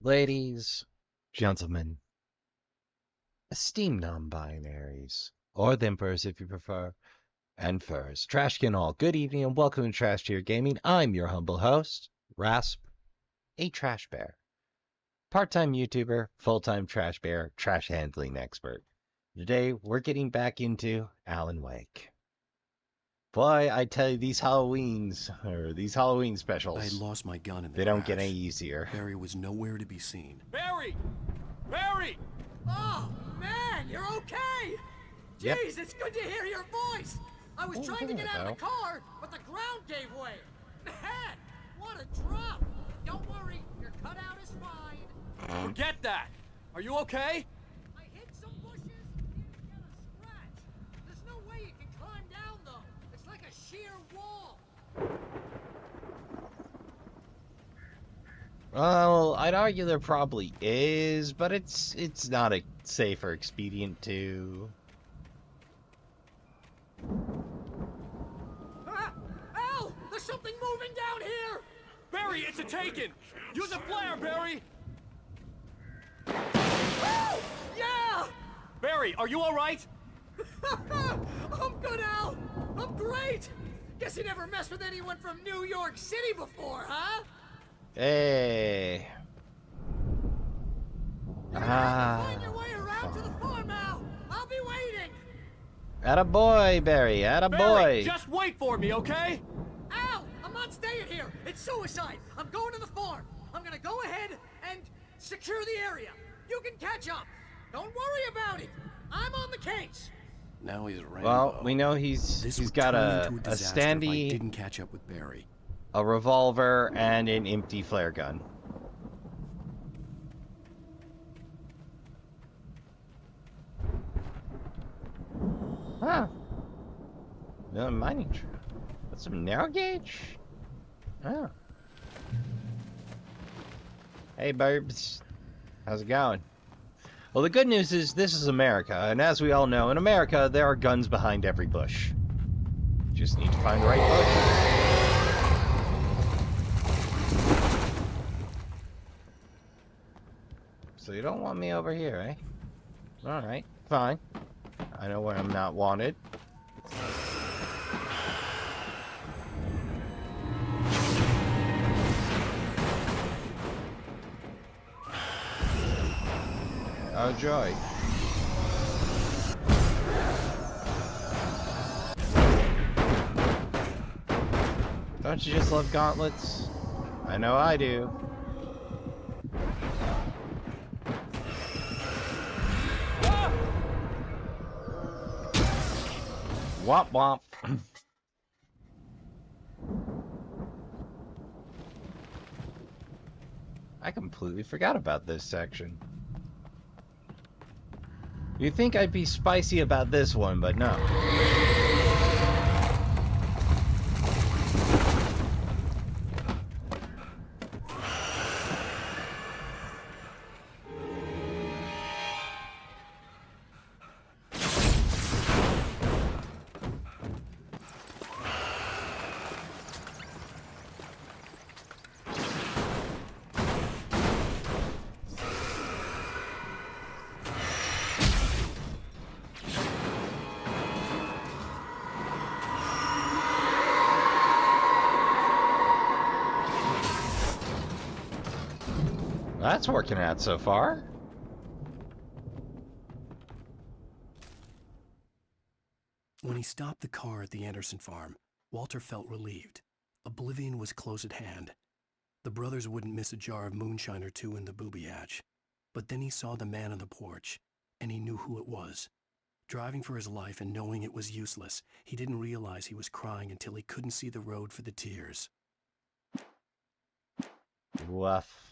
Ladies, gentlemen, esteemed non-binaries, or thimpers if you prefer, and furs, Trashkin all, good evening and welcome to Trashbear Gaming. I'm your humble host, Rasp, a Trashbear. Part-time YouTuber, full-time Trashbear, trash handling expert. Today, we're getting back into Alan Wake. Boy, I tell you, these Halloween I specials, had lost my gun in the they crash. don't get any easier. Barry was nowhere to be seen. Barry! Barry! Oh, man, you're okay! Yep. Jeez, it's good to hear your voice! I was trying to get out of the car, but the ground gave way! Man, what a drop! Don't worry, your cutout is fine. Forget that! Are you okay? I hit some bushes and got a scratch. There's no way you can climb down, though. It's like a sheer wall. Well, I'd argue there probably is, but it's not a safe or expedient to. Ah! Al! There's something moving down here! Barry, it's a taken! Use a flare, Barry! Oh! Yeah! Barry, are you alright? I'm good, Al! I'm great! Guess you never messed with anyone from New York City before, huh? Hey. Find your way around to the farm, Al! I'll be waiting! Attaboy, Barry, attaboy. Barry, just wait for me, okay? Al! I'm not staying here! It's suicide! I'm going to the farm! I'm gonna go ahead and secure the area! You can catch up! Don't worry about it! I'm on the case! Now he's Rambo. Well, we know he's got a standy, if I didn't catch up with Barry. a revolver, and an empty flare gun. Huh. No mining trap. That's some narrow gauge. Oh. Hey, Burbs. How's it going? Well, the good news is this is America, and as we all know, in America, there are guns behind every bush. Just need to find the right bush. So you don't want me over here, eh? Alright, fine. I know where I'm not wanted. Oh, joy. Don't you just love gauntlets? I know I do. Womp womp. I completely forgot about this section. You'd think I'd be spicy about this one, but no. That's working out so far. When he stopped the car at the Anderson farm, Walter felt relieved. Oblivion was close at hand. The brothers wouldn't miss a jar of moonshine or two in the booby hatch. But then he saw the man on the porch, and he knew who it was. Driving for his life and knowing it was useless, he didn't realize he was crying until he couldn't see the road for the tears. Woof.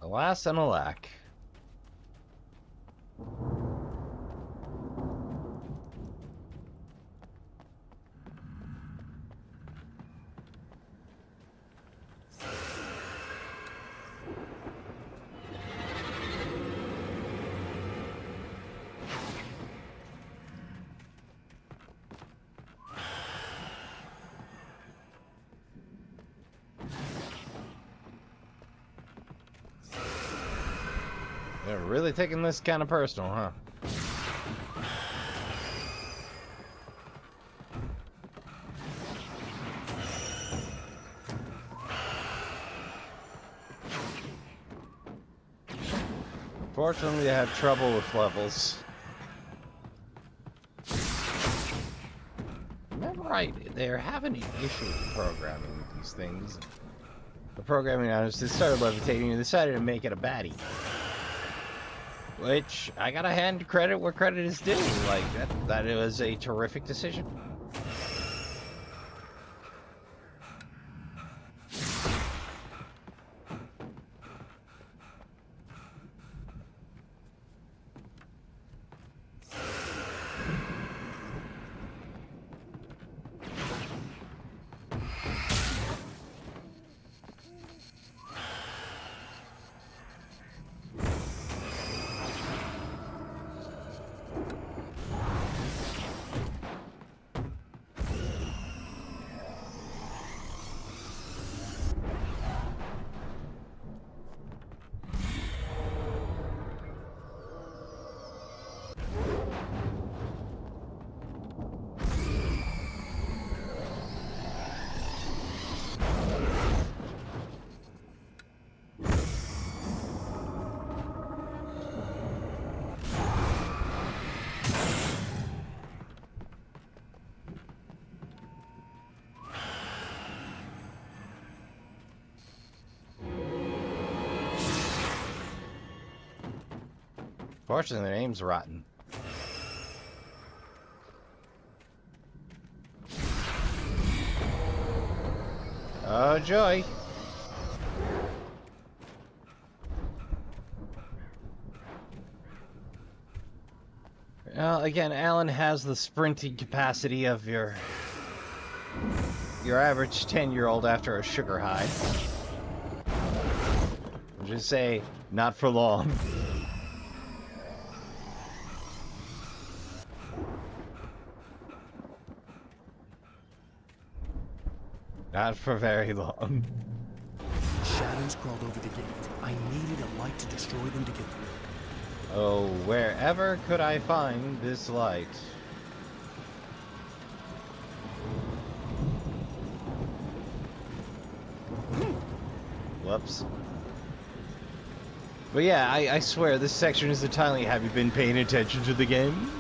Alas and alack. They're really taking this kind of personal, huh? Fortunately, I have trouble with levels. Remember right, they're having an issue with programming these things. The programming honest, they started levitating and decided to make it a baddie. Which, I gotta hand credit where credit is due. Like, that it was a terrific decision. Fortunately, their aim's rotten. Oh, joy. Well, again, Alan has the sprinting capacity of your average 10-year-old after a sugar high. I'll just say, not for long. Not for very long. Shadows crawled over the gate. I needed a light to destroy them to get through. Oh, wherever could I find this light? Whoops. But yeah, I swear, this section is entirely, have you been paying attention to the game?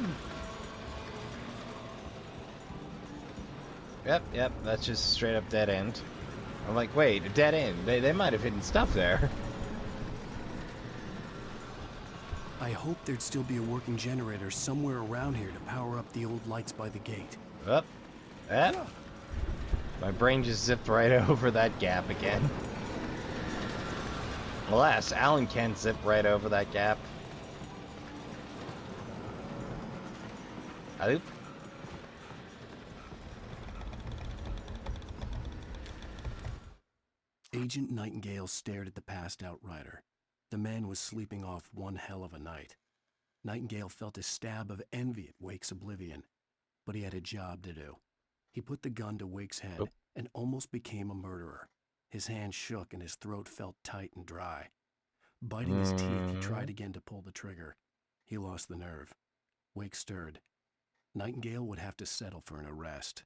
Yep, that's just straight up dead end. I'm like, wait, a dead end? They might have hidden stuff there. I hoped there'd still be a working generator somewhere around here to power up the old lights by the gate. Up. My brain just zipped right over that gap again. Alas, Alan can't zip right over that gap. Oop. Agent Nightingale stared at the passed-out rider. The man was sleeping off one hell of a night. Nightingale felt a stab of envy at Wake's oblivion, but he had a job to do. He put the gun to Wake's head and almost became a murderer. His hand shook and his throat felt tight and dry. Biting his teeth, he tried again to pull the trigger. He lost the nerve. Wake stirred. Nightingale would have to settle for an arrest.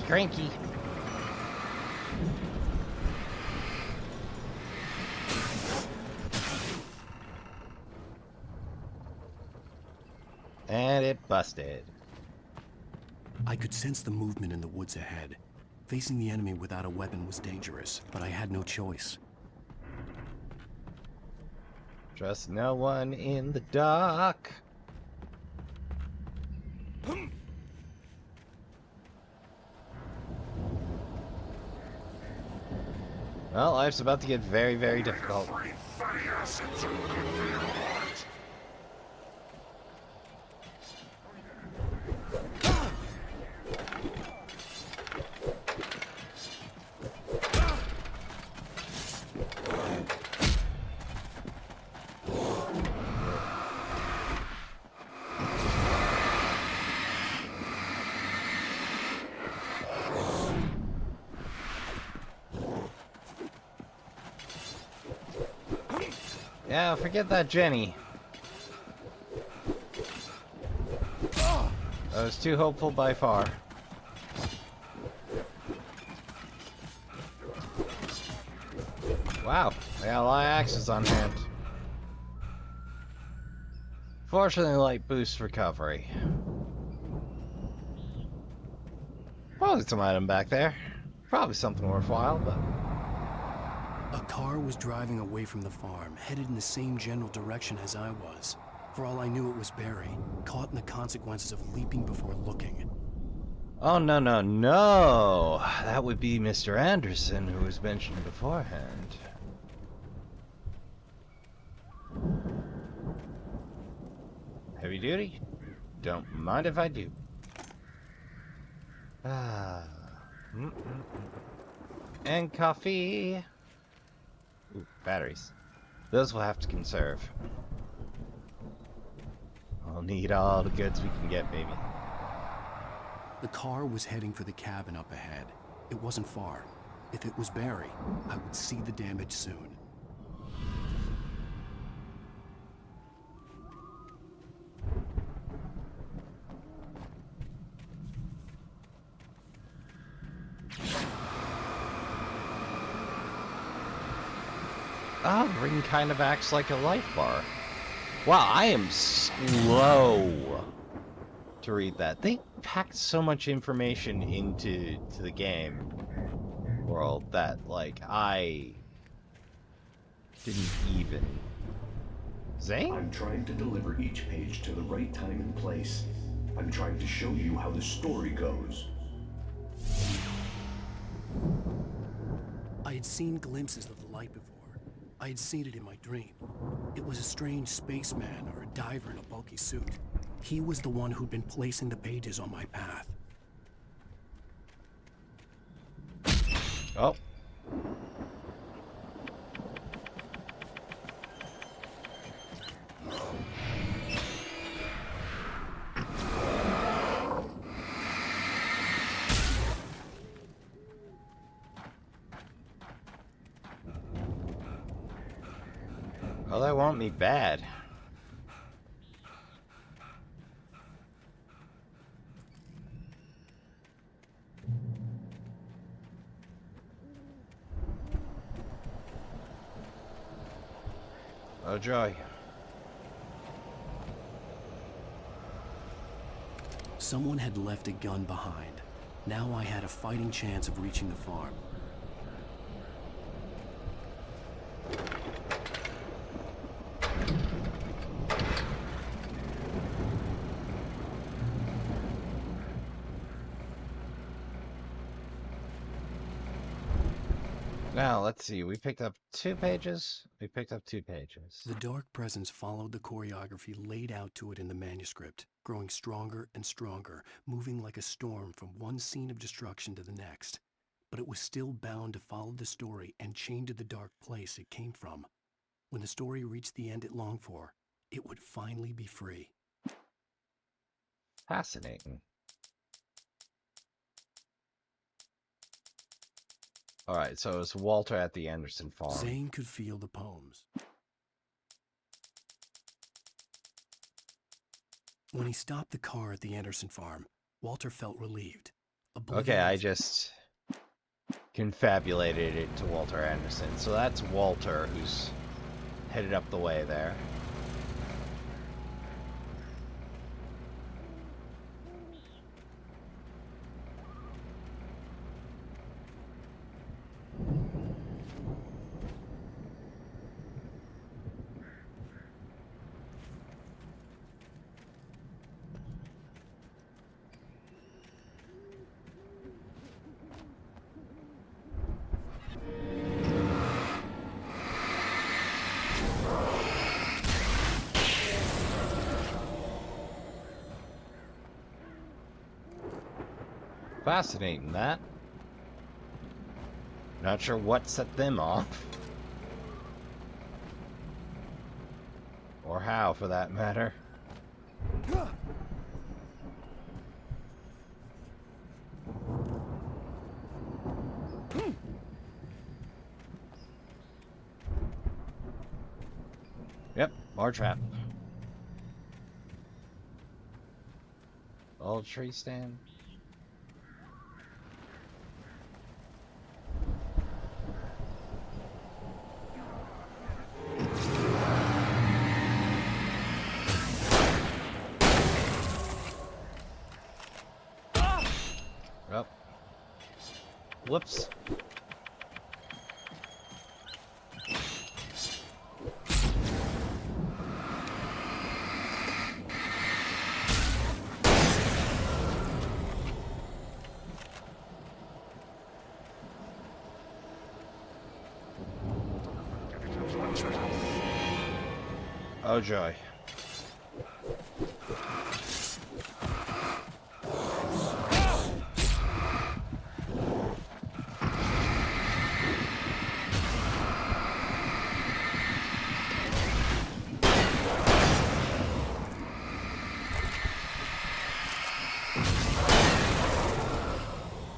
Cranky. And it busted. I could sense the movement in the woods ahead. Facing the enemy without a weapon was dangerous, but I had no choice. Trust no one in the dark. Well, life's about to get very, very difficult. Yeah, forget that Jenny. I was too hopeful by far. Wow, I got a lot of axes on hand. Fortunately, light boosts recovery. Probably some item back there. Probably something worthwhile, but... A car was driving away from the farm, headed in the same general direction as I was. For all I knew, it was Barry, caught in the consequences of leaping before looking. Oh, no, no, no! That would be Mr. Anderson, who was mentioned beforehand. Heavy duty? Don't mind if I do. Ah. And coffee. Ooh, batteries. Those we'll have to conserve. I'll need all the goods we can get, baby. The car was heading for the cabin up ahead. It wasn't far. If it was Barry, I would see the damage soon. Ah, the ring kind of acts like a life bar. Wow, I am slow to read that. They packed so much information into the game world that, like, I didn't even... Zane? I'm trying to deliver each page to the right time and place. I'm trying to show you how the story goes. I had seen glimpses of the light before. I had seen it in my dream. It was a strange spaceman or a diver in a bulky suit. He was the one who'd been placing the pages on my path. Oh. Oh, they want me bad. Oh, joy. Someone had left a gun behind. Now I had a fighting chance of reaching the farm. Now, let's see. We picked up 2 pages. We picked up 2 pages. The dark presence followed the choreography laid out to it in the manuscript, growing stronger and stronger, moving like a storm from one scene of destruction to the next. But it was still bound to follow the story and chained to the dark place it came from. When the story reached the end it longed for, it would finally be free. Fascinating. Alright, so it's Walter at the Anderson farm. Zane could feel the poems. When he stopped the car at the Anderson farm, Walter felt relieved. Okay, I just confabulated it to Walter Anderson. So that's Walter who's headed up the way there. Fascinating, that. Not sure what set them off. Or how, for that matter. Yep, more trap. Old tree stand. Oh. Whoops. Oh joy.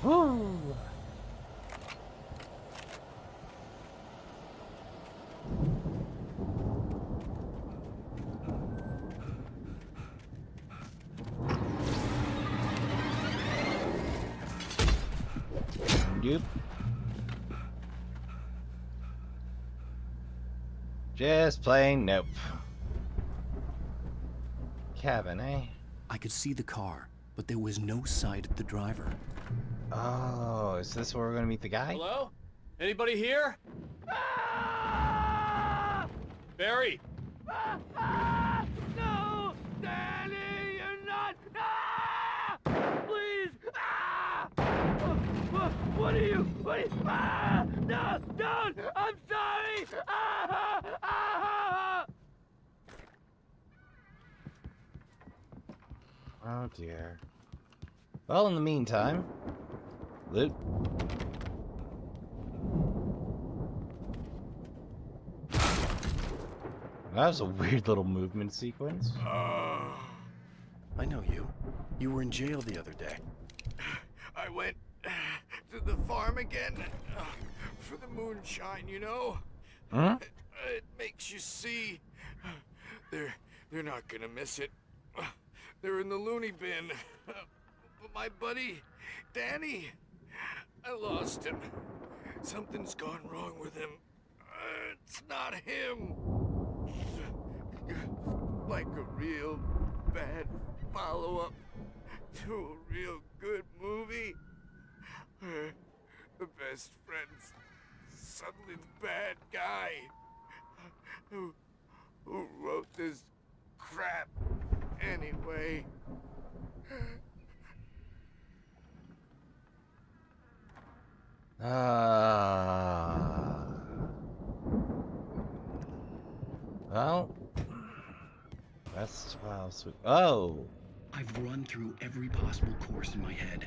Woo! Nope. Just plain nope. Cabin, eh? I could see the car, but there was no sight of the driver. Oh, is this where we're gonna meet the guy? Hello? Anybody here? Ah! Barry! No! Danny, you're not! Ah! Please! Ah! What are you? Ah! No! Don't! I'm sorry! Ah! Ah! Oh dear. Well, in the meantime, loot. That was a weird little movement sequence. I know you. You were in jail the other day. I went to the farm again for the moonshine, you know? Huh? It makes you see. They're not gonna miss it. They're in the loony bin. But my buddy, Danny, I lost him. Something's gone wrong with him. It's not him. Like a real bad follow-up to a real good movie. The best friend's suddenly the bad guy. Who wrote this crap anyway? Well, that's wow, sweet. Oh, I've run through every possible course in my head.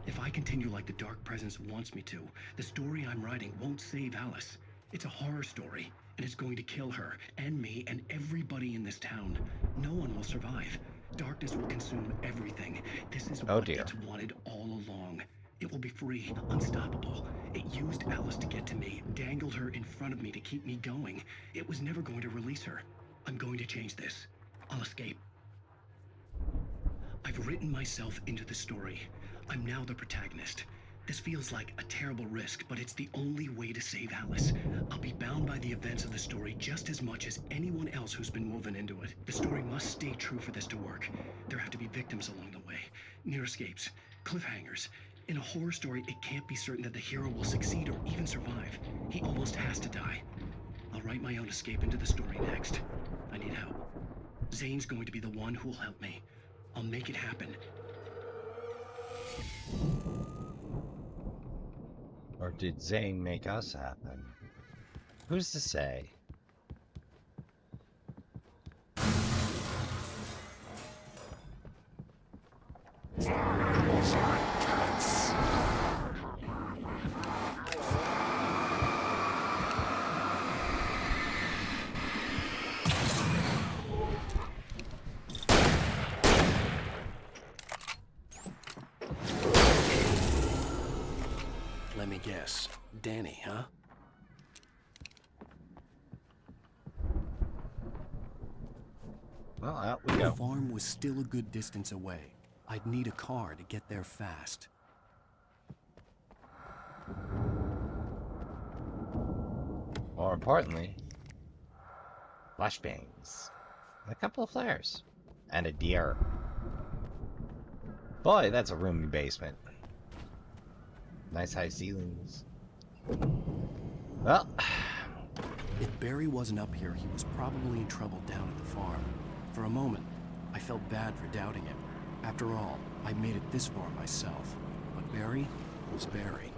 If I continue like the Dark Presence wants me to, the story I'm writing won't save Alice. It's a horror story, and it's going to kill her, and me, and everybody in this town. No one will survive. Darkness will consume everything. This is Oh, what dear. it's wanted all along. It will be free, unstoppable. It used Alice to get to me, dangled her in front of me to keep me going. It was never going to release her. I'm going to change this. I'll escape. I've written myself into the story. I'm now the protagonist. This feels like a terrible risk, but it's the only way to save Alice. I'll be bound by the events of the story just as much as anyone else who's been woven into it. The story must stay true for this to work. There have to be victims along the way, near escapes, cliffhangers. In a horror story, it can't be certain that the hero will succeed or even survive. He almost has to die. I'll write my own escape into the story next. I need help. Zane's going to be the one who'll help me. I'll make it happen. or did Zane make us happen? Who's to say? Let me guess. Danny, huh? Well, out we The go. farm was still a good distance away. I'd need a car to get there fast. More importantly, flashbangs. And a couple of flares. And a deer. Boy, that's a roomy basement. Nice high ceilings. Well, If Barry wasn't up here, he was probably in trouble down at the farm. For a moment, I felt bad for doubting him. After all, I made it this far myself. But Barry was Barry.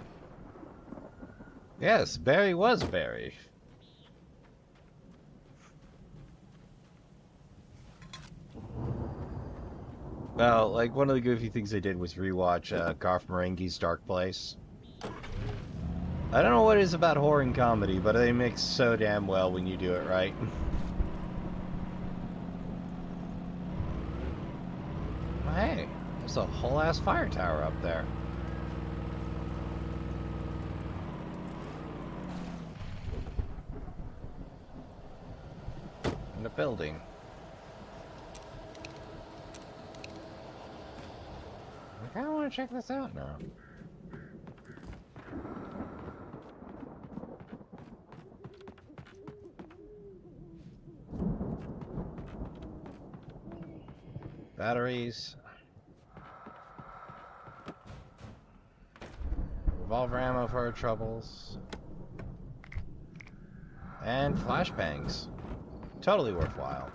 yes, Barry was Barry. Well, like, one of the goofy things I did was rewatch Garth Marenghi's Dark Place. I don't know what it is about horror and comedy, but they mix so damn well when you do it right. Hey, there's a whole ass fire tower up there. In a building. I kinda wanna check this out now. Batteries. Revolver ammo for our troubles. And flashbangs. Totally worthwhile.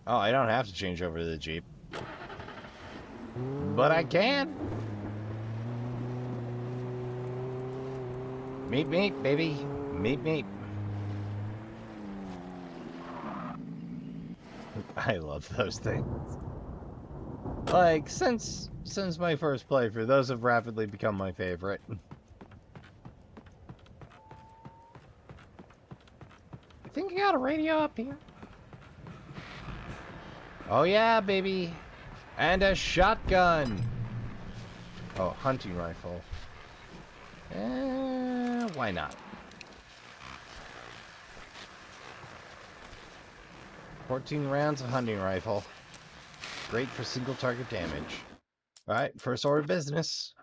Oh, I don't have to change over to the Jeep. But I can. Meep meep, baby. Meep meep. I love those things. Like, since my first playthrough, those have rapidly become my favorite. I think you got a radio up here. Oh yeah, baby. And a shotgun. Oh, hunting rifle. Why not? 14 rounds of hunting rifle. Great for single target damage. Alright, first order of business.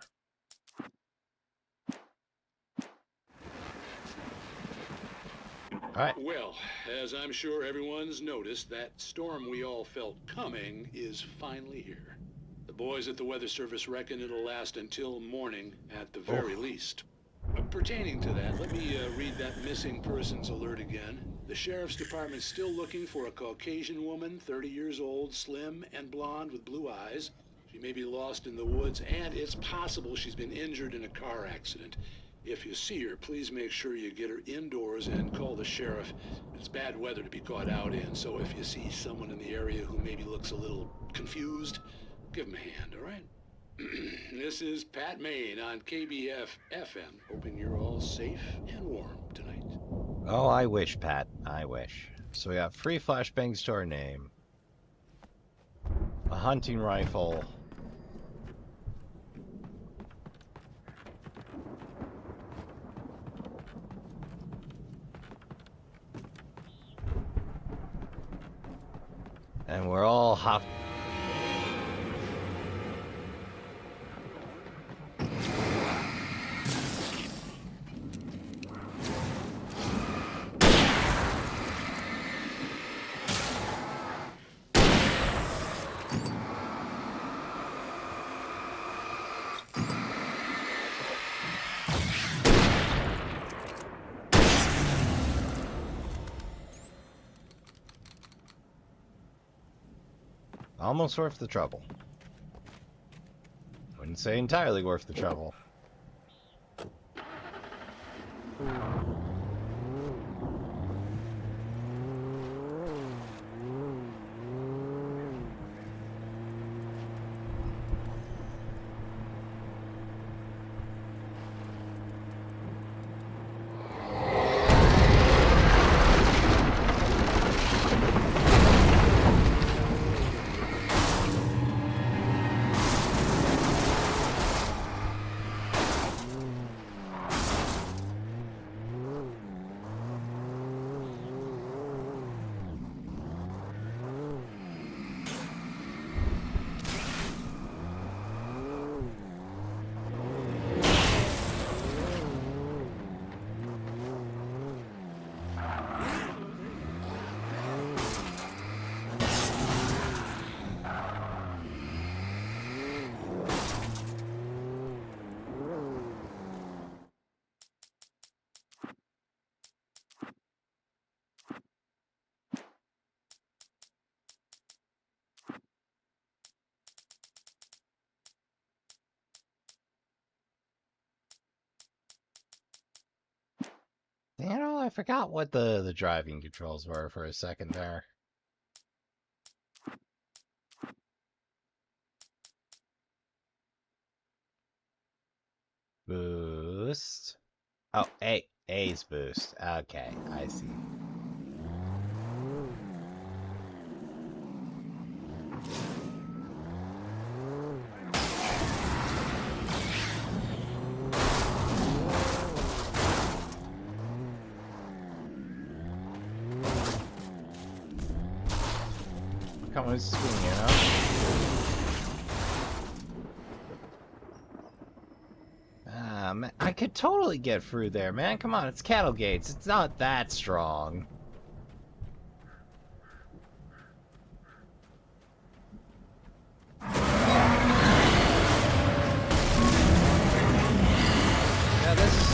Alright. Well, as I'm sure everyone's noticed, that storm we all felt coming is finally here. The boys at the Weather Service reckon it'll last until morning at the very least. Pertaining to that, let me read that missing persons alert again. The Sheriff's Department's still looking for a Caucasian woman, 30 years old, slim and blonde with blue eyes. She may be lost in the woods, and it's possible she's been injured in a car accident. If you see her, please make sure you get her indoors and call the sheriff. It's bad weather to be caught out in, so if you see someone in the area who maybe looks a little confused, give him a hand, all right? This is Pat Maine on KBF FM, hoping you're all safe and warm tonight. Oh, I wish, Pat. I wish. So we got 3 flashbangs to our name. A hunting rifle. And we're all hop. Almost worth the trouble. Wouldn't say entirely worth the trouble. I forgot what the driving controls were for a second there. Boost. Oh, A's boost. Okay, I see. Come on, swing, you know? Ah, man, I could totally get through there, man. Come on, it's cattle gates. It's not that strong. Yeah, this...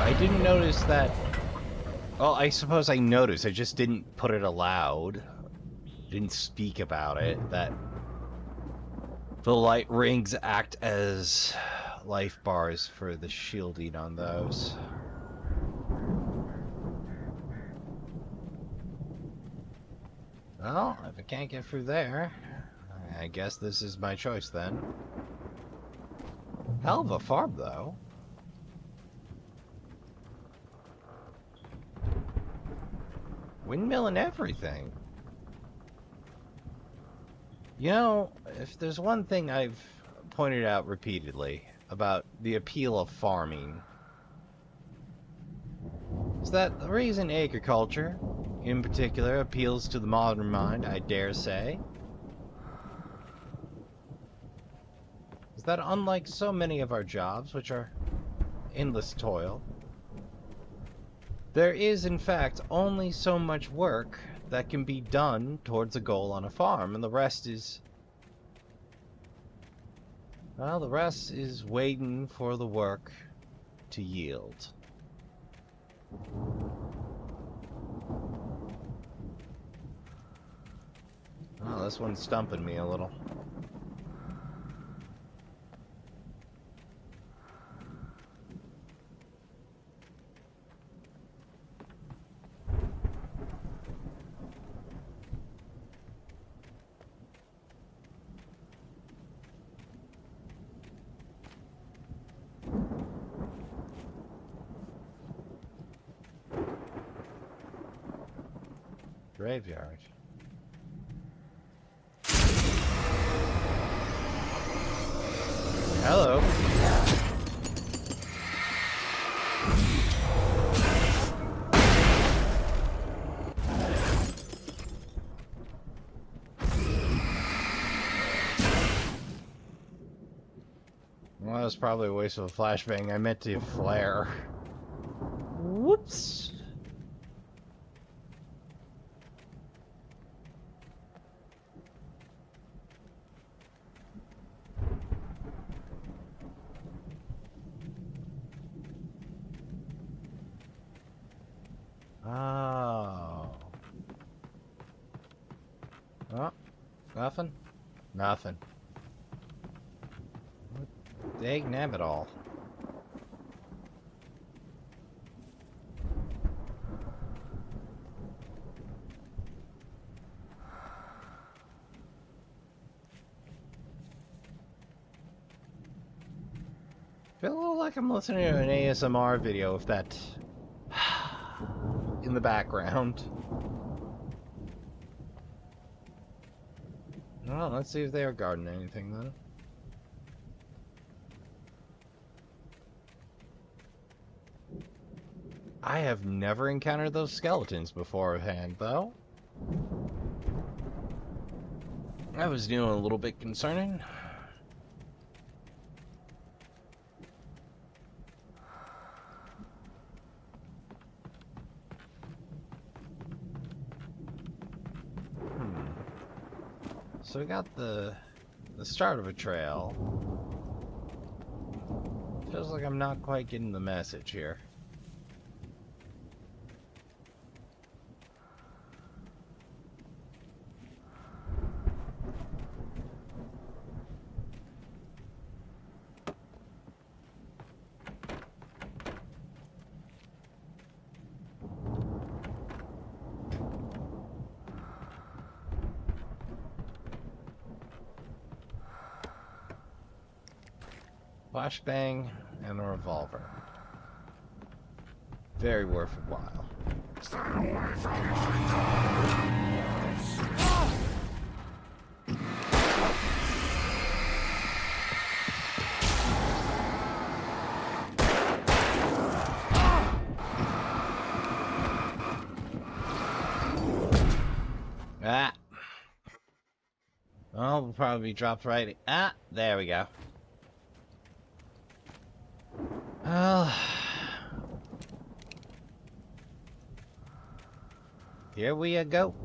I didn't notice that. Well, I suppose I noticed. I just didn't put it aloud. Didn't speak about it. That the light rings act as life bars for the shielding on those. Well, if I can't get through there, I guess this is my choice then. Hell of a farm, though. Windmill and everything. You know, if there's one thing I've pointed out repeatedly about the appeal of farming, is that the reason agriculture, in particular, appeals to the modern mind, I dare say, is that unlike so many of our jobs, which are endless toil, there is, in fact, only so much work that can be done towards a goal on a farm, and the rest is... well, the rest is waiting for the work to yield. Oh, this one's stumping me a little. Graveyard. Hello. Well, that was probably a waste of a flashbang. I meant to flare. Whoops. Oh. Oh. Nothing? Nothing. What dag nabbit all. Feel a little like I'm listening to an ASMR video of that in the background. Well, let's see if they are guarding anything then. I have never encountered those skeletons beforehand, though. That was new and a little bit concerning. So we got the start of a trail. Feels like I'm not quite getting the message here. Flashbang and a revolver. Very worth a while. Stay away from my Ah. Well, we'll probably be dropped right. Ah, there we go. Well, here we go.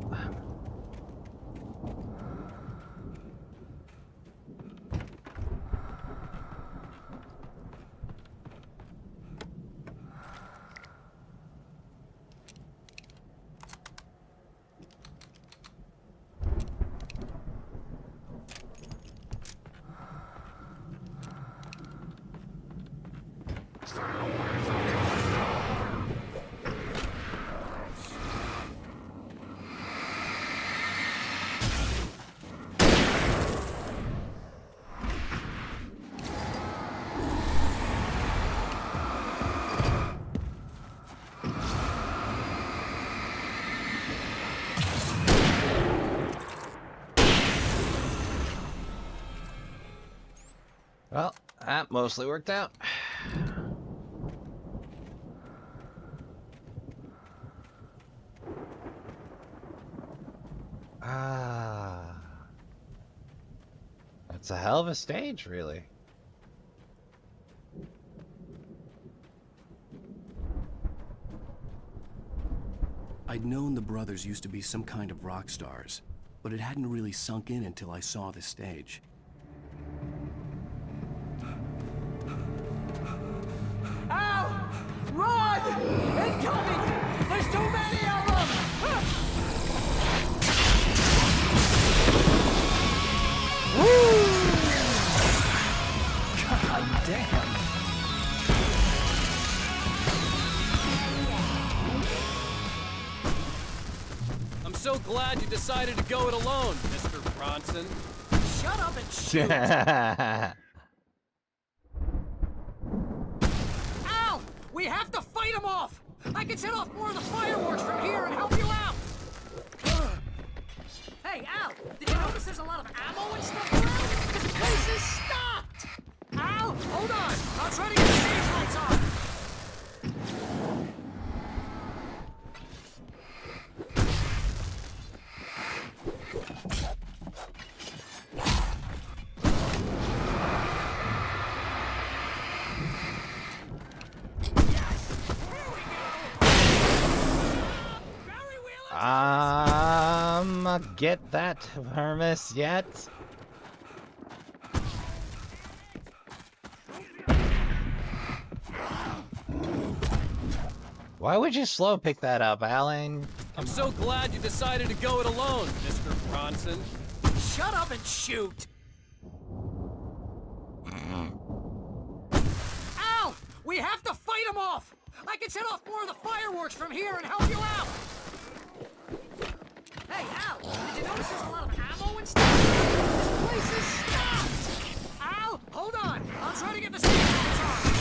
Well, that mostly worked out. Ah. That's a hell of a stage, really. I'd known the brothers used to be some kind of rock stars, but it hadn't really sunk in until I saw the stage. Ow! Run! Incoming! There's too many of them! God damn! I'm so glad you decided to go it alone, Mr. Bronson. Shut up and shoot! Ow! We have to fight them off! I can set off more of the fireworks from here and help you out! Hey, Al, did you notice there's a lot of ammo and stuff around? This place is stocked! Al, hold on! I'll try to get the stage lights on! Get that, Hermes, yet? Why would you slow pick that up, Alan? I'm so glad you decided to go it alone, Mr. Bronson. Shut up and shoot! Al! We have to fight them off! I can set off more of the fireworks from here and help you out! Hey, Al! Did you notice there's a lot of ammo and stuff? This place is stocked! Al! Hold on! I'll try to get the stage lights on!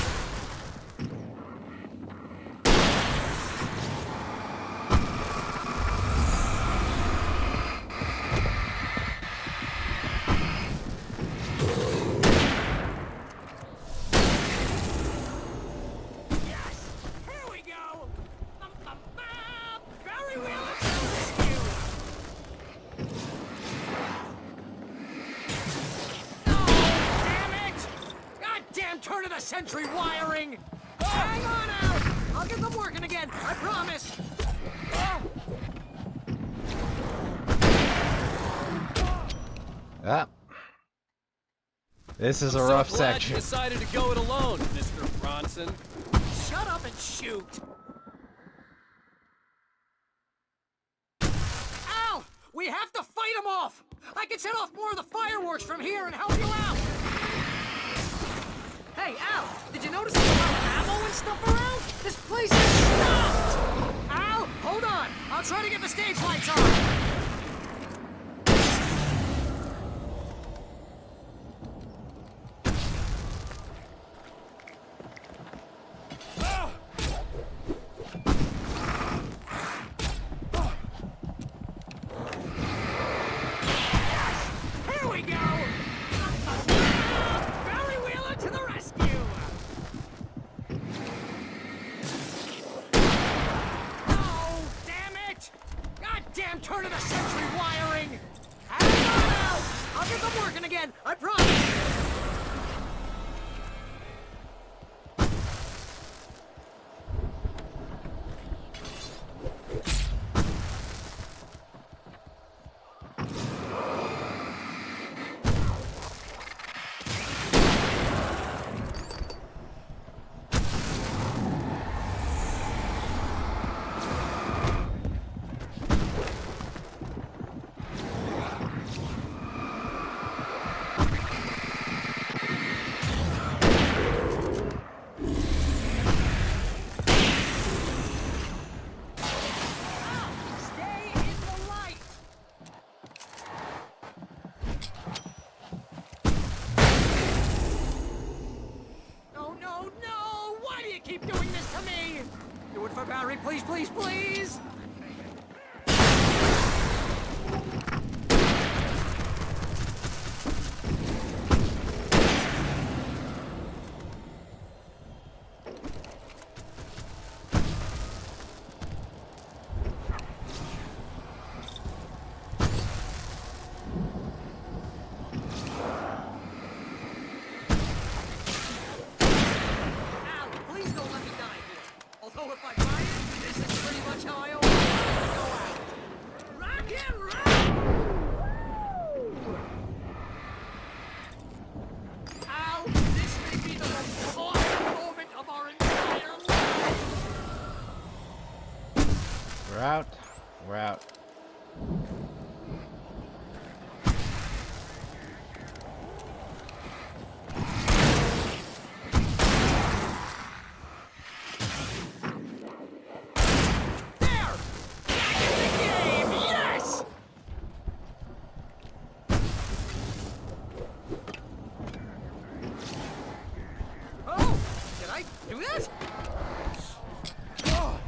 turn of the century wiring! Hang on out! I'll get them working again, I promise! Ah. This is I'm a so rough glad section. you decided to go it alone, Mr. Bronson. Shut up and shoot! Al! We have to fight them off! I can set off more of the fireworks from here and help you out! Hey, Al! Did you notice there's a lot of ammo and stuff around? This place is stopped! Al! Hold on! I'll try to get the stage lights on! Here we go! Barry Wheeler to the rescue! Oh, damn it! Goddamn turn of the century wiring! Hang on out! I'll get them working again, I promise! Stay in the light! No, no, no! Why do you keep doing this to me? Do it for Barry, please, please, please! Al, please don't let me die here. Although if I die, this is pretty much how I always go out. Rock and roll! Al, this may be the most awesome moment of our entire life! We're out. We're out. There! Back in the game! Yes! Oh! Did I do that? Oh.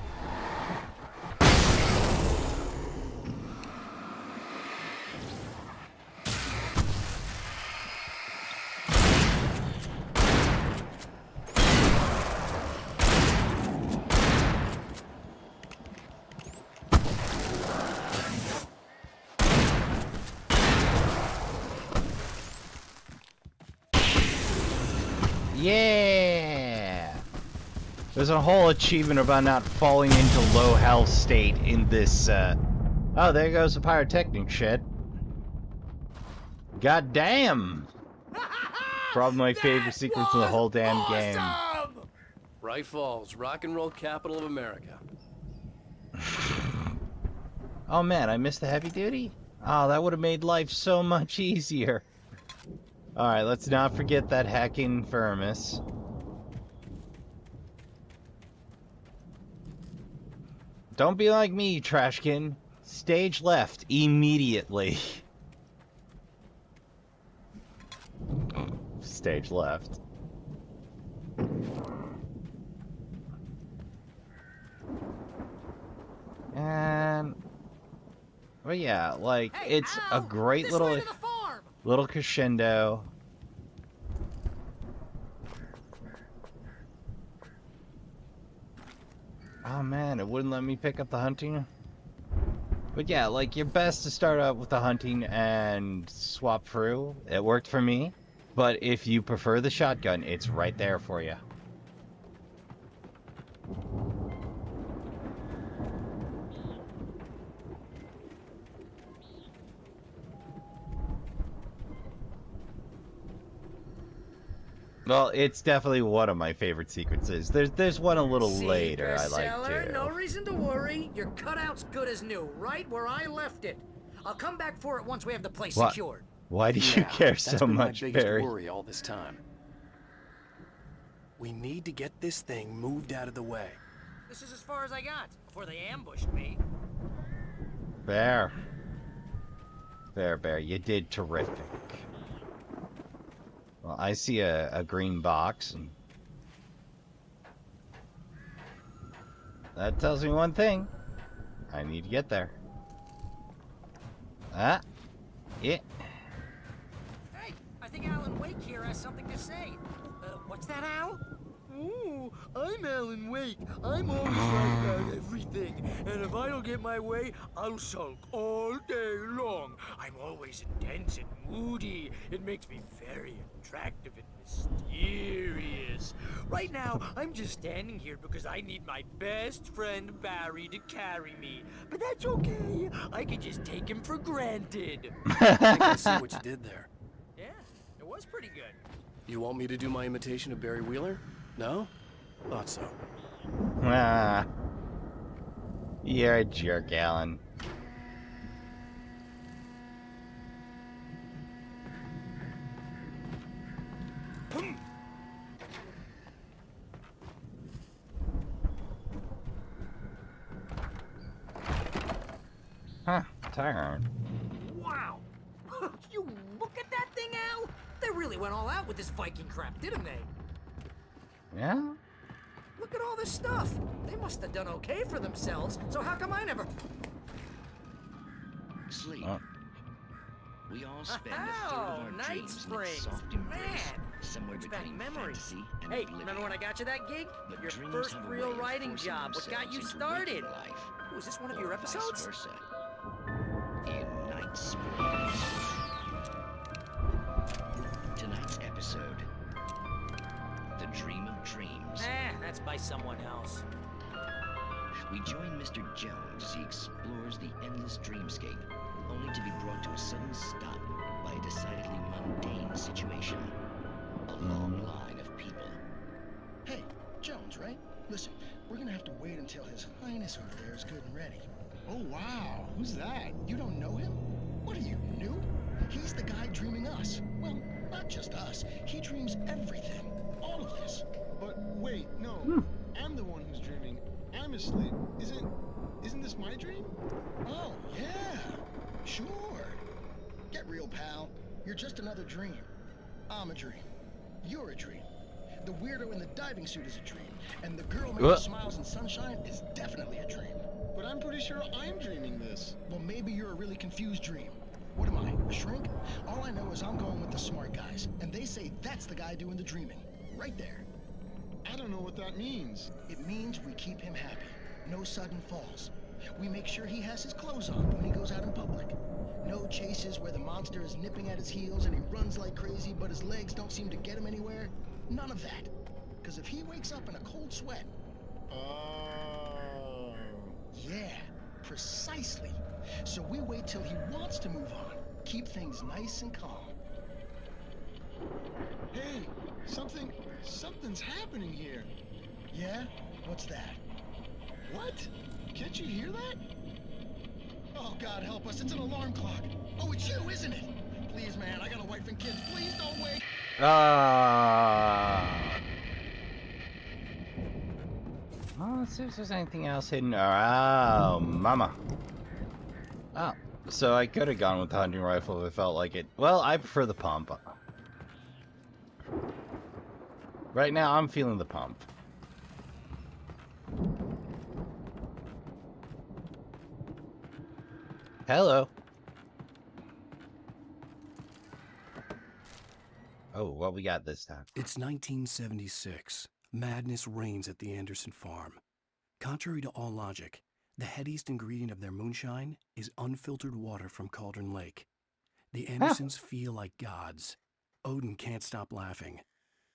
Yeah! There's a whole achievement about not falling into low health state in this, Oh, there goes the pyrotechnic shit. God damn! Probably my favorite That sequence in the whole damn was game. awesome! Bright Falls, rock and roll capital of America. Oh man, I missed the heavy duty? Oh, that would have made life so much easier. Alright, let's not forget that hacking Firmus. Don't be like me, Trashkin. Stage left immediately. Stage left. And... But yeah, like, Hey, it's Al, a great this little... way to the farm! Little crescendo. Oh man, it wouldn't let me pick up the hunting. But yeah, like, you're best to start out with the hunting and swap through. It worked for me. But if you prefer the shotgun, it's right there for you. Well, it's definitely one of my favorite sequences. There's one a little See, later I like bestseller, too. no reason to worry. Your cutout's good as new, right where I left it. I'll come back for it once we have the place What? secured. Why do you care that's so been much, my biggest Barry? worry all this time. We need to get this thing moved out of the way. This is as far as I got before they ambushed me. Fair. Fair, Bear. You did terrific. Well, I see a green box, and that tells me one thing. I need to get there. Ah. Yeah. Hey, I think Alan Wake here has something to say. What's that, Al? Ooh, I'm Alan Wake. I'm always right about everything. And if I don't get my way, I'll sulk all day long. I'm always intense and moody. It makes me very attractive and mysterious. Right now, I'm just standing here because I need my best friend Barry to carry me. But that's okay. I can just take him for granted. I think I see what you did there. Yeah, it was pretty good. You want me to do my imitation of Barry Wheeler? No? Thought so. Ah. You're a jerk, Alan. Huh, tire iron. Wow! You look at that thing, Al! They really went all out with this Viking crap, didn't they? Yeah? Look at all this stuff. They must have done okay for themselves, so how come I never... Sleep. Oh. We all spend a third of our Night dreams in its Springs. soft embrace, Man, somewhere brings back between memories. fantasy and Hey, oblivion. remember when I got you that gig? But Your dreams first have a real way of writing forcing job. What got you themselves into started? waking life, Was this one of or your vice episodes? versa. In Night Springs. Tonight's episode, The Dream of Dreams. That's by someone else. We join Mr. Jones as he explores the endless dreamscape, only to be brought to a sudden stop by a decidedly mundane situation. A long line of people. Hey, Jones, right? Listen, we're gonna have to wait until His Highness over there is good and ready. Oh, wow. Who's that? You don't know him? What are you, new? He's the guy dreaming us. Well, not just us. He dreams everything. All of this. But wait, no. I'm the one who's dreaming. I'm asleep. Isn't this my dream? Oh, yeah. Sure. Get real, pal. You're just another dream. I'm a dream. You're a dream. The weirdo in the diving suit is a dream. And the girl making smiles and sunshine is definitely a dream. But I'm pretty sure I'm dreaming this. Well, maybe you're a really confused dream. What am I, a shrink? All I know is I'm going with the smart guys, and they say that's the guy doing the dreaming. Right there. I don't know what that means. It means we keep him happy. No sudden falls. We make sure he has his clothes on when he goes out in public. No chases where the monster is nipping at his heels and he runs like crazy, but his legs don't seem to get him anywhere. None of that. Because if he wakes up in a cold sweat... Oh. Yeah, precisely. So we wait till he wants to move on. Keep things nice and calm. Hey, something's happening here. Yeah? What's that? What? Can't you hear that? Oh, God help us, it's an alarm clock. Oh, it's you, isn't it? Please, man, I got a wife and kids. Please don't wait. Well, let's see if there's anything else hidden. Oh, mama. Oh, so I could have gone with the hunting rifle if I felt like it. Well, I prefer the pump. Right now, I'm feeling the pump. Hello. Oh, what we got this time? It's 1976. Madness reigns at the Anderson farm. Contrary to all logic, the headiest ingredient of their moonshine is unfiltered water from Cauldron Lake. The Andersons feel like gods. Odin can't stop laughing.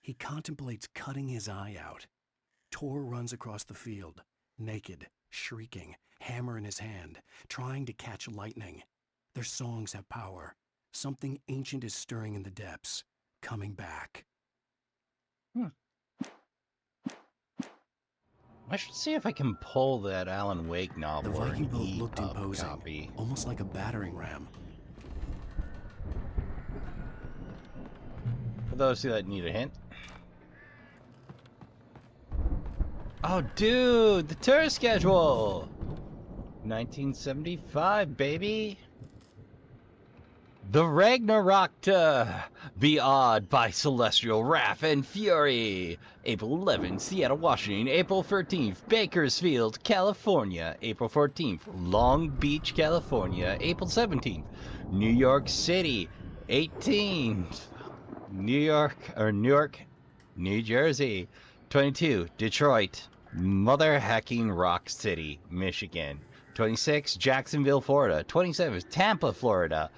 He contemplates cutting his eye out. Tor runs across the field, naked, shrieking, hammer in his hand, trying to catch lightning. Their songs have power. Something ancient is stirring in the depths, coming back. I should see if I can pull that Alan Wake novel. The or Viking an boat looked EPUB imposing, copy. almost like a battering ram. For those that need a hint. Oh, dude, the tour schedule! 1975, baby! The Ragnarok to be awed by celestial wrath and fury. April 11th, Seattle, Washington. April 13th, Bakersfield, California. April 14th, Long Beach, California. April 17th, New York City. 18th, Newark, New Jersey. 22, Detroit, Mother Hacking Rock City, Michigan. 26, Jacksonville, Florida. 27, Tampa, Florida.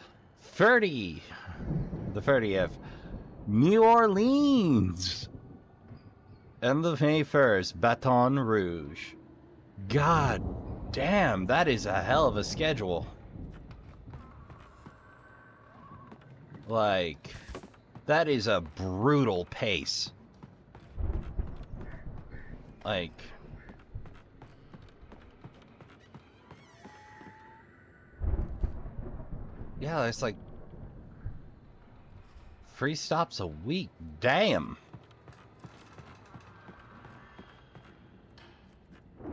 30, the 30th, New Orleans. And the May 1st, Baton Rouge. God damn, that is a hell of a schedule. Like, that is a brutal pace. Like, yeah, it's like 3 stops a week. Damn. All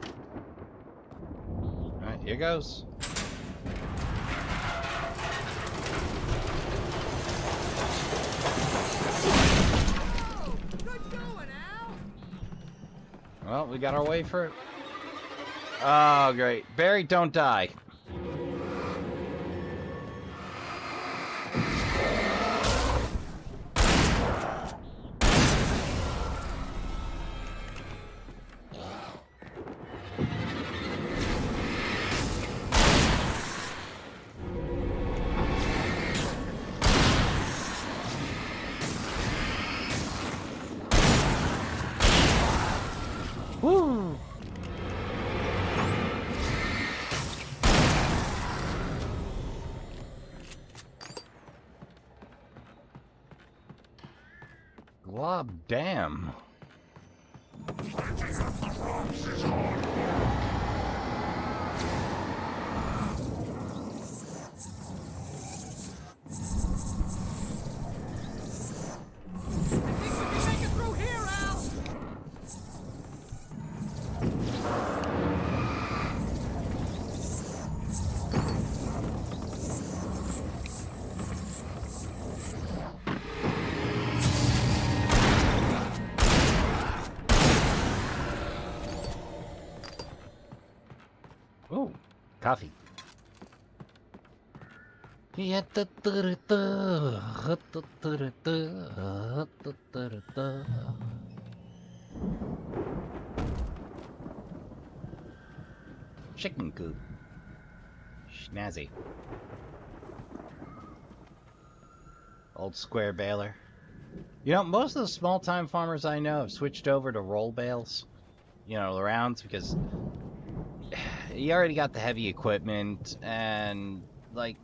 right, here goes. Good going, Al. Well, we got our way for it. Oh, great. Barry, don't die. Woo! Glob damn. Make it through here, Al. Oh, coffee. Chicken coop. Schnazzy. Old square baler. You know, most of the small-time farmers I know have switched over to roll bales. You know, the rounds, because you already got the heavy equipment, and, like,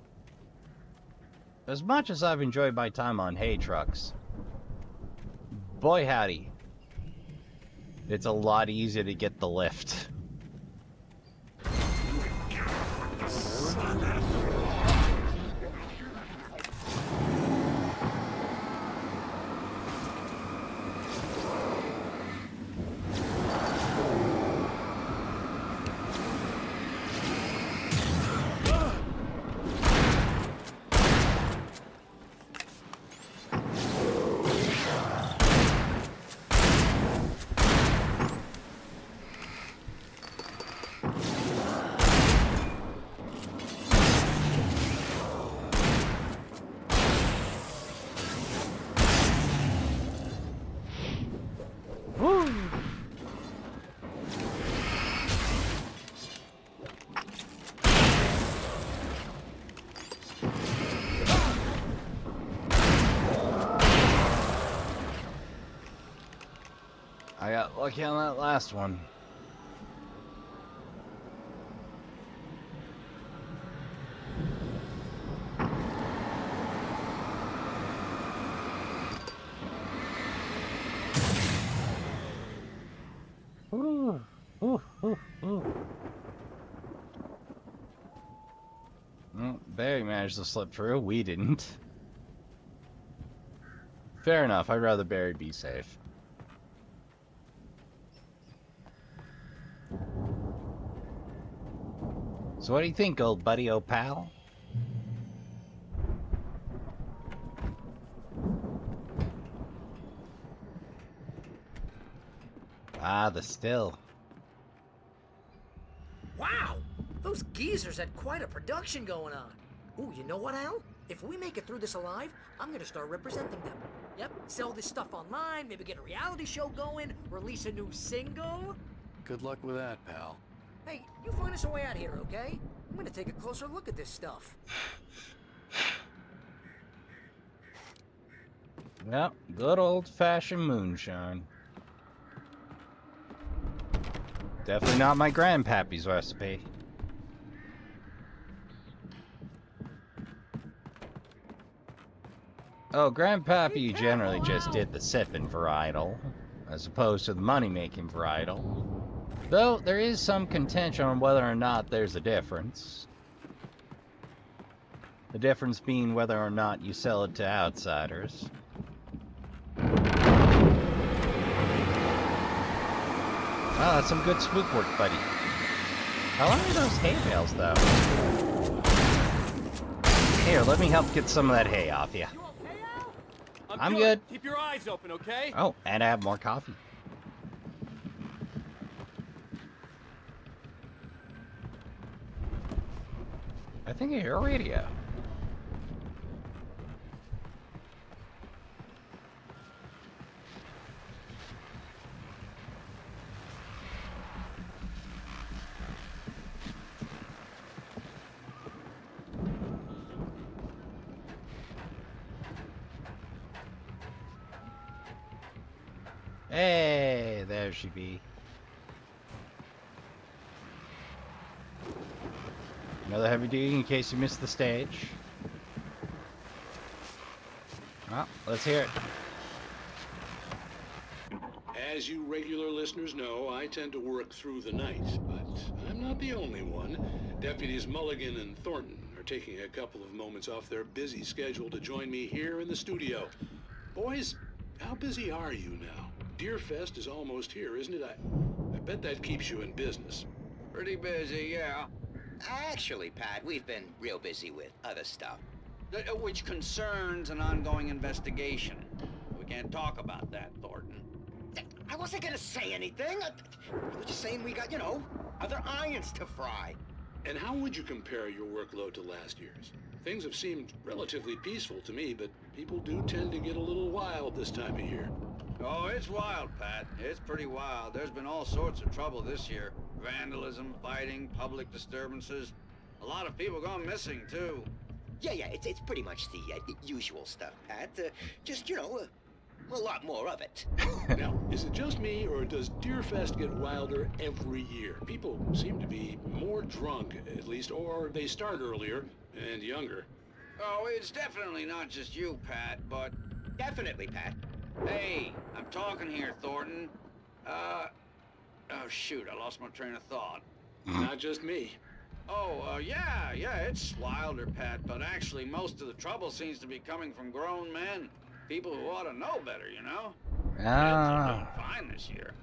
as much as I've enjoyed my time on hay trucks, boy howdy, it's a lot easier to get the lift. I got lucky on that last one. Ooh, ooh, ooh, ooh. Well, Barry managed to slip through. We didn't. Fair enough. I'd rather Barry be safe. So what do you think, old buddy, old pal? Ah, the still. Wow! Those geezers had quite a production going on. Ooh, you know what, Al? If we make it through this alive, I'm gonna start representing them. Yep, sell this stuff online, maybe get a reality show going, release a new single. Good luck with that, pal. Hey, you find us a way out of here, okay? I'm gonna take a closer look at this stuff. Yep, good old-fashioned moonshine. Definitely not my grandpappy's recipe. Oh, grandpappy generally just did the sipping varietal, as opposed to the money-making varietal. Though, there is some contention on whether or not there's a difference. The difference being whether or not you sell it to outsiders. Oh, that's some good spook work, buddy. How long are those hay bales, though? Here, let me help get some of that hay off you. I'm good. Keep your eyes open, okay? Oh, and I have more coffee. I think I hear a radio. Hey, there she be. Another heavy duty in case you missed the stage. Well, let's hear it. As you regular listeners know, I tend to work through the night, but I'm not the only one. Deputies Mulligan and Thornton are taking a couple of moments off their busy schedule to join me here in the studio. Boys, how busy are you now? Deerfest is almost here, isn't it? I bet that keeps you in business. Pretty busy, yeah. Actually, Pat, we've been real busy with other stuff, which concerns an ongoing investigation. We can't talk about that, Thornton. I wasn't gonna say anything. I was just saying we got, you know, other irons to fry. And how would you compare your workload to last year's? Things have seemed relatively peaceful to me, but people do tend to get a little wild this time of year. Oh, it's wild, Pat. It's pretty wild. There's been all sorts of trouble this year. Vandalism, fighting, public disturbances. A lot of people gone missing, too. Yeah, it's pretty much the usual stuff, Pat. Just, you know, a lot more of it. Now, is it just me, or does Deerfest get wilder every year? People seem to be more drunk, at least, or they start earlier and younger. Oh, it's definitely not just you, Pat, but... Definitely, Pat. Hey, I'm talking here, Thornton. Oh, shoot, I lost my train of thought. Not just me. Oh, yeah, it's wilder, Pat, but actually most of the trouble seems to be coming from grown men. People who ought to know better, you know? Ah. Kids are doing fine this year.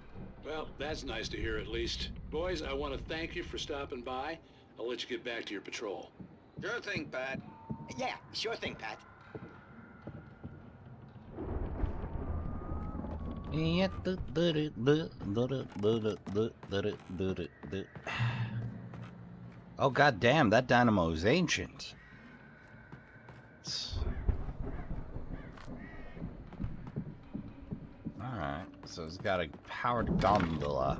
Well, that's nice to hear at least. Boys, I want to thank you for stopping by. I'll let you get back to your patrol. Sure thing, Pat. Yeah, sure thing, Pat. Oh, god damn, that dynamo is ancient. Alright, so it's got a powered gondola.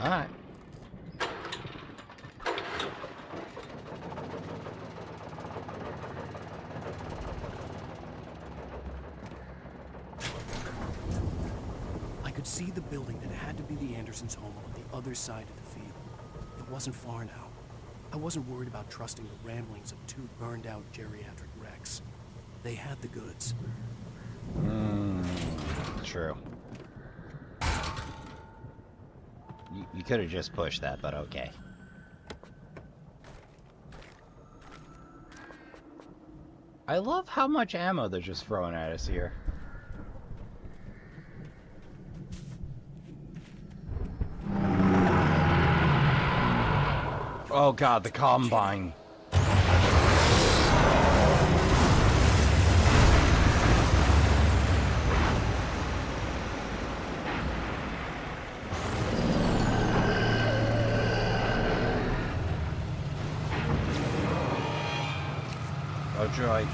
Alright. I could see the building that had to be the Andersons' home on the other side of the field. It wasn't far now. I wasn't worried about trusting the ramblings of two burned-out geriatric wrecks. They had the goods. True. You could have just pushed that, but okay. I love how much ammo they're just throwing at us here. Oh god, the Combine. Oh, droid.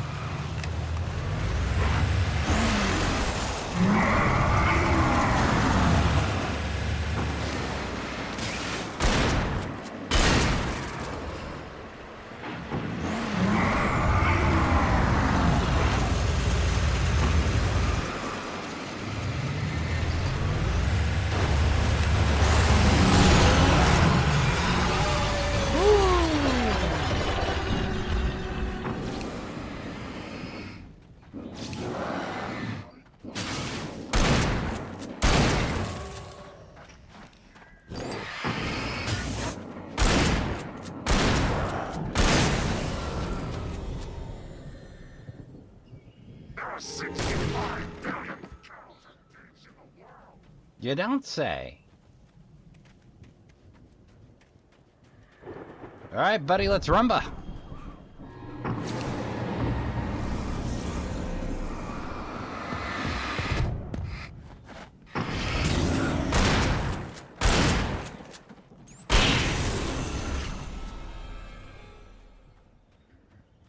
You don't say. All right, buddy, let's rumba.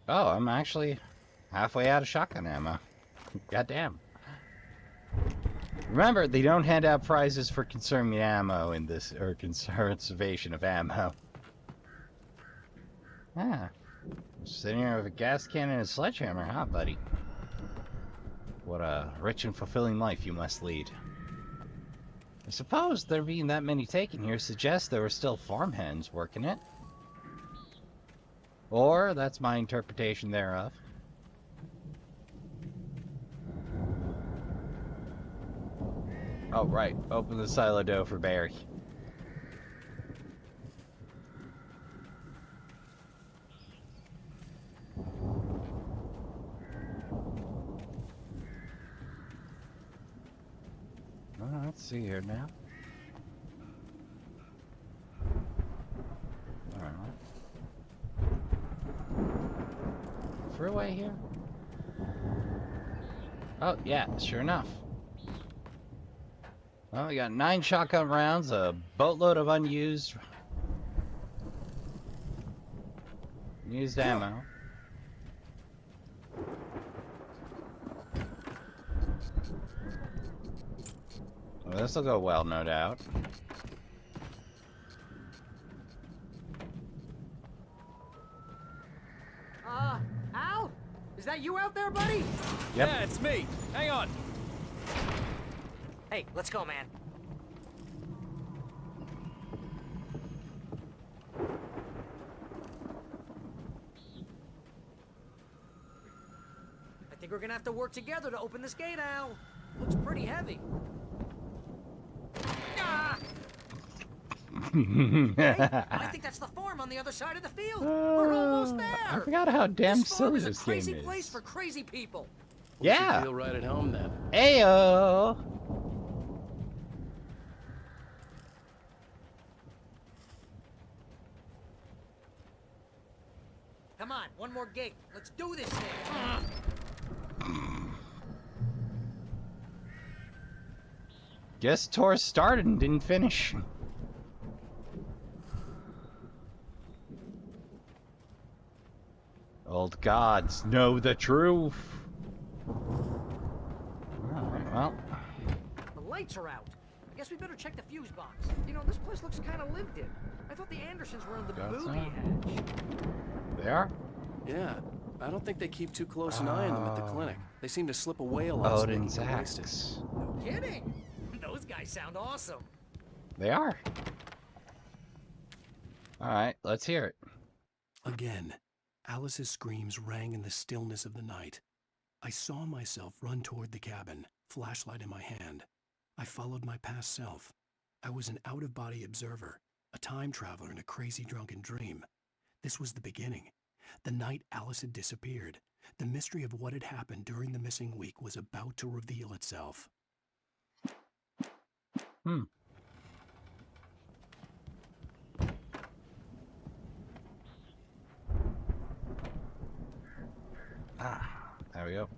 Oh, I'm actually halfway out of shotgun ammo. Goddamn. Remember, they don't hand out prizes for conserving ammo in this, or conservation of ammo. Ah. Sitting here with a gas cannon and a sledgehammer, huh, buddy? What a rich and fulfilling life you must lead. I suppose there being that many taken here suggests there were still farmhands working it. Or, that's my interpretation thereof. Oh, right. Open the silo door for Barry. Let's see here now. Alright. Freeway here? Oh, yeah, sure enough. Well, we got 9 shotgun rounds, a boatload of unused ammo. Well, this'll go well, no doubt. Al? Is that you out there, buddy? Yep. Yeah, it's me. Hang on. Hey, let's go, man. I think we're gonna have to work together to open this gate, Al. Looks pretty heavy. Ah! Hey, I think that's the farm on the other side of the field. We're almost there. I forgot how damn this farm silly is this a crazy game place is. for crazy people. We should Yeah. feel right at home then. Ayo. Come on, one more gate. Let's do this thing. Guess tour started and didn't finish. Old gods know the truth. Alright, well. The lights are out. I guess we better check the fuse box. You know, this place looks kind of lived in. I thought the Andersons were on the Got booby some. hatch. They are? Yeah, I don't think they keep too close an eye on them at the clinic. They seem to slip away a lot. Odin's axe. No kidding. Those guys sound awesome. They are. All right, let's hear it. Again, Alice's screams rang in the stillness of the night. I saw myself run toward the cabin, flashlight in my hand. I followed my past self. I was an out-of-body observer, a time traveler in a crazy drunken dream. This was the beginning. The night Alice had disappeared. The mystery of what had happened during the missing week was about to reveal itself. There we go.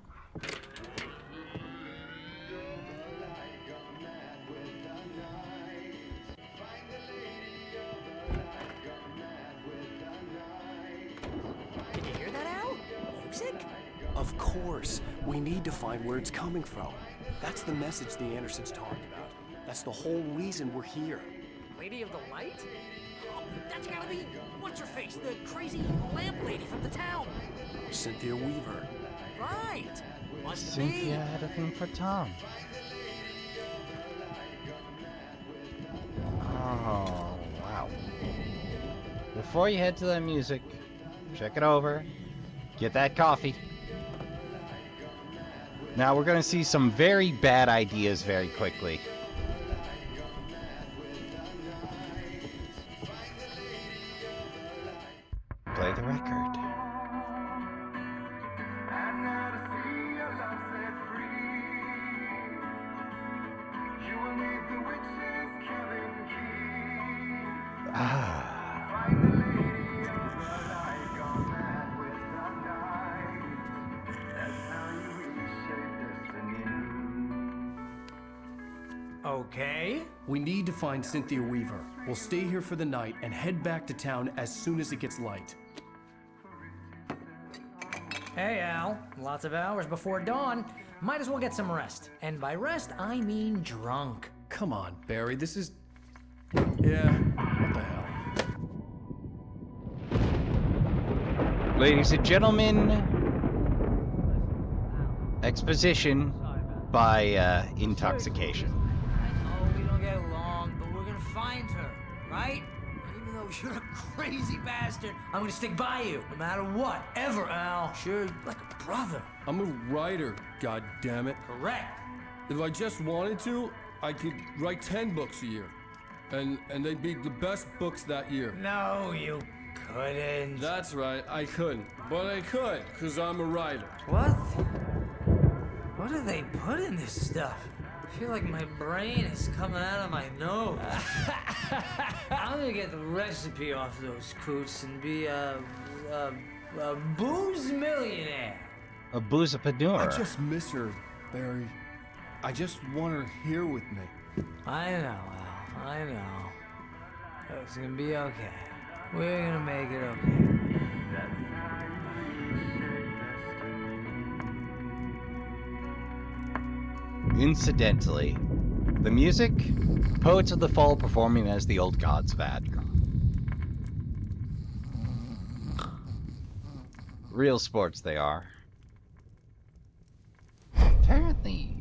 Can you hear that, Al? Music? Of course, we need to find where it's coming from. That's the message the Andersons talked about. That's the whole reason we're here. Lady of the Light? Oh, that's gotta be, what's-her-face, the crazy lamp lady from the town. Cynthia Weaver. Right. Must Cynthia had a thing for Tom. Oh, wow. Before you head to that music, check it over. Get that coffee. Now we're going to see some very bad ideas very quickly. Play the record. Okay. We need to find Cynthia Weaver. We'll stay here for the night and head back to town as soon as it gets light. Hey, Al. Lots of hours before dawn. Might as well get some rest. And by rest, I mean drunk. Come on, Barry, this is... Yeah, what the hell? Ladies and gentlemen, exposition by intoxication. I know we don't get along, but we're gonna find her, right? And even though you're a crazy bastard, I'm gonna stick by you, no matter what, ever, Al. Sure, like a brother. I'm a writer, goddammit. Correct. If I just wanted to, I could write 10 books a year. And they'd be the best books that year. No, you couldn't. That's right, I couldn't. But I could, because I'm a writer. What? What do they put in this stuff? I feel like my brain is coming out of my nose. I'm gonna get the recipe off those coots and be a booze millionaire. A boozapreneur. I just miss her, Barry. I just want her here with me. I know, Al. I know. It's gonna be okay. We're gonna make it okay. Incidentally, the music, Poets of the Fall performing as the old gods of Adgar. Real sports they are. Apparently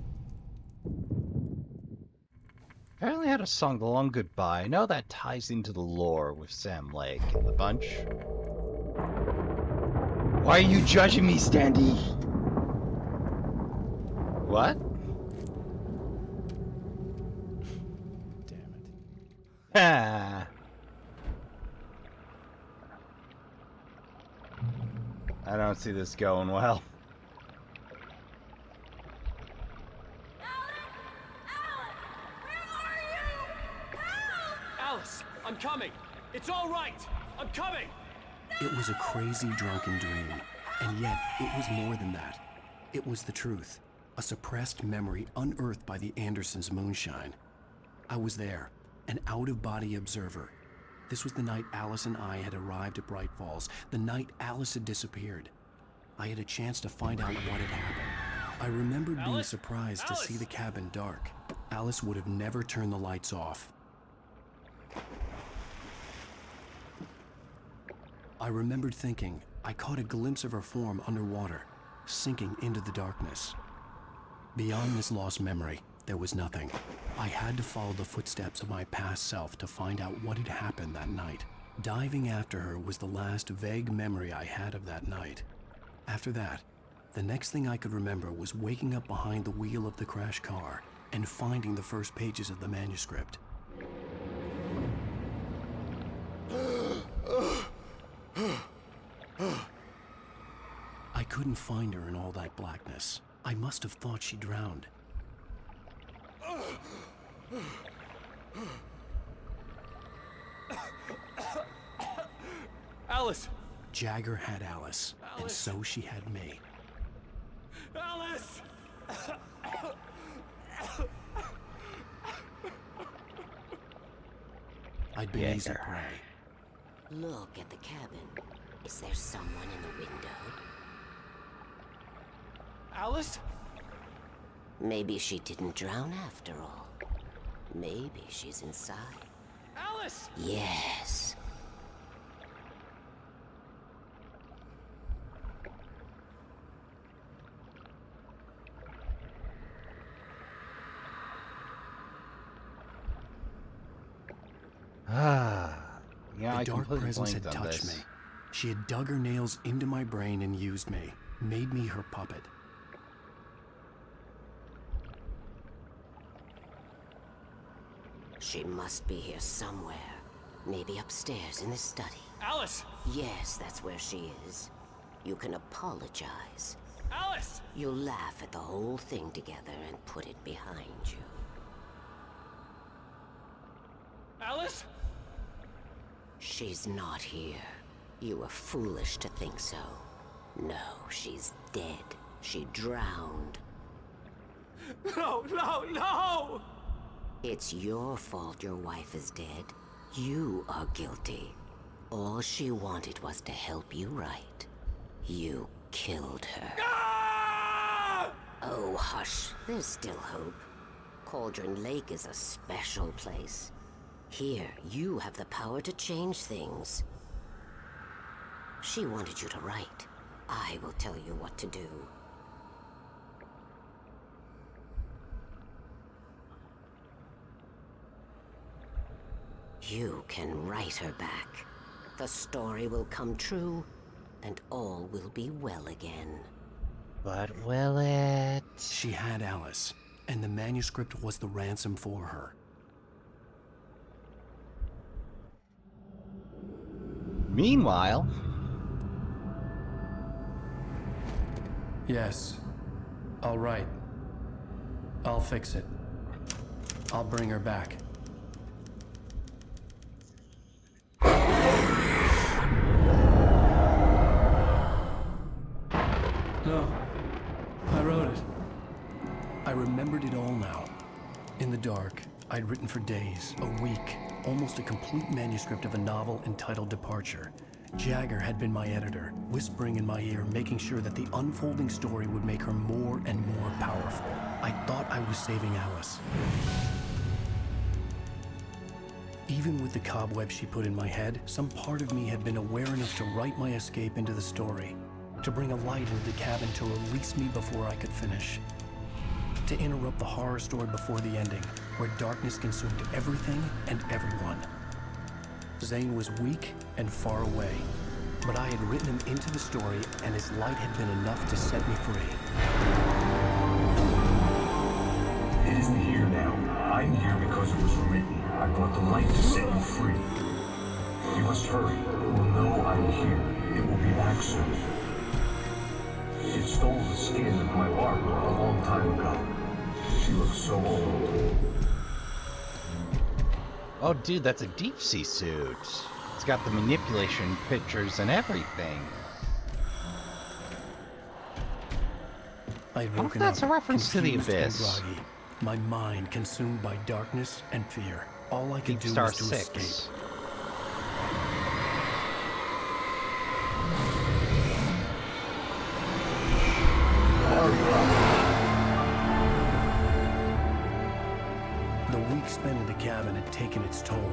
I had a song, The Long Goodbye. I know that ties into the lore with Sam Lake and the bunch. Why are you judging me, Standy? What? Ah. I don't see this going well. Alice, I'm coming. It's all right. I'm coming. It was a crazy drunken dream, and yet it was more than that. It was the truth, a suppressed memory unearthed by the Andersons' moonshine. I was there, an out-of-body observer. This was the night Alice and I had arrived at Bright Falls, the night Alice had disappeared. I had a chance to find out what had happened. I remembered being surprised to see the cabin dark. Alice would have never turned the lights off. I remembered thinking I caught a glimpse of her form underwater, sinking into the darkness. Beyond this lost memory, there was nothing. I had to follow the footsteps of my past self to find out what had happened that night. Diving after her was the last vague memory I had of that night. After that, the next thing I could remember was waking up behind the wheel of the crashed car and finding the first pages of the manuscript. I couldn't find her in all that blackness. I must have thought she drowned. Alice! Jagger had Alice, and so she had me. Alice! I'd been easy prey. Look at the cabin. Is there someone in the window? Alice? Maybe she didn't drown after all. Maybe she's inside. Alice! Yes. Yeah, the I dark completely presence had blanked on touched this. me. She had dug her nails into my brain and used me, made me her puppet. She must be here somewhere. Maybe upstairs in the study. Alice! Yes, that's where she is. You can apologize. Alice! You'll laugh at the whole thing together and put it behind you. Alice? She's not here. You were foolish to think so. No, she's dead. She drowned. No, no, no! It's your fault your wife is dead. You are guilty. All she wanted was to help you right. You killed her. Ah! Oh, hush. There's still hope. Cauldron Lake is a special place. Here, you have the power to change things. She wanted you to write. I will tell you what to do. You can write her back. The story will come true, and all will be well again. But will it? She had Alice, and the manuscript was the ransom for her. Meanwhile... Yes. All right. I'll fix it. I'll bring her back. No. I wrote it. I remembered it all now. In the dark, I'd written for days, a week, almost a complete manuscript of a novel entitled Departure. Jagger had been my editor, whispering in my ear, making sure that the unfolding story would make her more and more powerful. I thought I was saving Alice. Even with the cobweb she put in my head, some part of me had been aware enough to write my escape into the story, to bring a light into the cabin to release me before I could finish, to interrupt the horror story before the ending, where darkness consumed everything and everyone. Zane was weak and far away, but I had written him into the story, and his light had been enough to set me free. It isn't here now. I'm here because it was written. I brought the light to set you free. You must hurry. It will know I'm here. It will be back soon. It stole the skin of my Barbara a long time ago. She looks so old. Oh, dude, that's a deep sea suit. It's got the manipulation pictures and everything. I'd I wonder woken if that's up, a reference to the confused and Abyss. groggy, my mind consumed by darkness and fear. All I could Deep do Star was to 6. escape. The week spent in the cabin had taken its toll.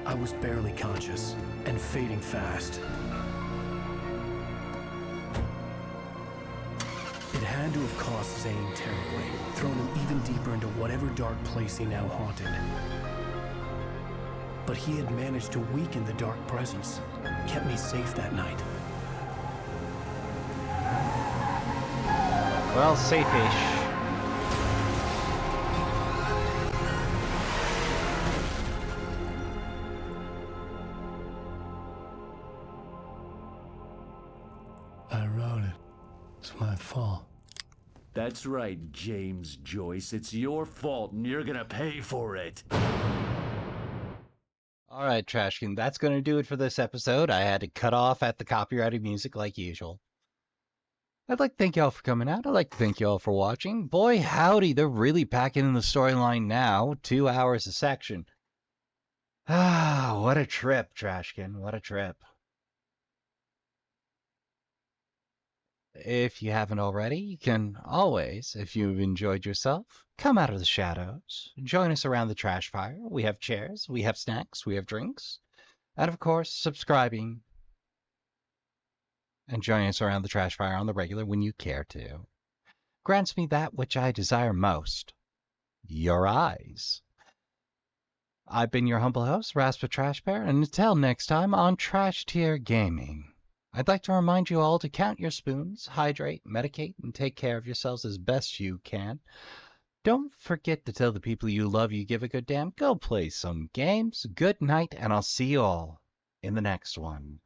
I was barely conscious and fading fast. It had to have cost Zane terribly, thrown him even even deeper into whatever dark place he now haunted. But he had managed to weaken the dark presence, kept me safe that night. Well, safe-ish. I wrote it. It's my fault. That's right, James Joyce. It's your fault, and you're gonna pay for it. All right, Trashkin, that's going to do it for this episode. I had to cut off at the copyrighted music like usual. I'd like to thank y'all for coming out. I'd like to thank y'all for watching. Boy, howdy, they're really packing in the storyline now. 2 hours a section. Ah, what a trip, Trashkin. What a trip. If you haven't already, you can always, if you've enjoyed yourself, come out of the shadows. Join us around the trash fire. We have chairs, we have snacks, we have drinks. And of course, subscribing and join us around the trash fire on the regular when you care to. Grants me that which I desire most, your eyes. I've been your humble host, Rasp the Trashbear, and until next time on Trash Tier Gaming, I'd like to remind you all to count your spoons, hydrate, medicate, and take care of yourselves as best you can. Don't forget to tell the people you love you give a good damn. Go play some games. Good night, and I'll see you all in the next one.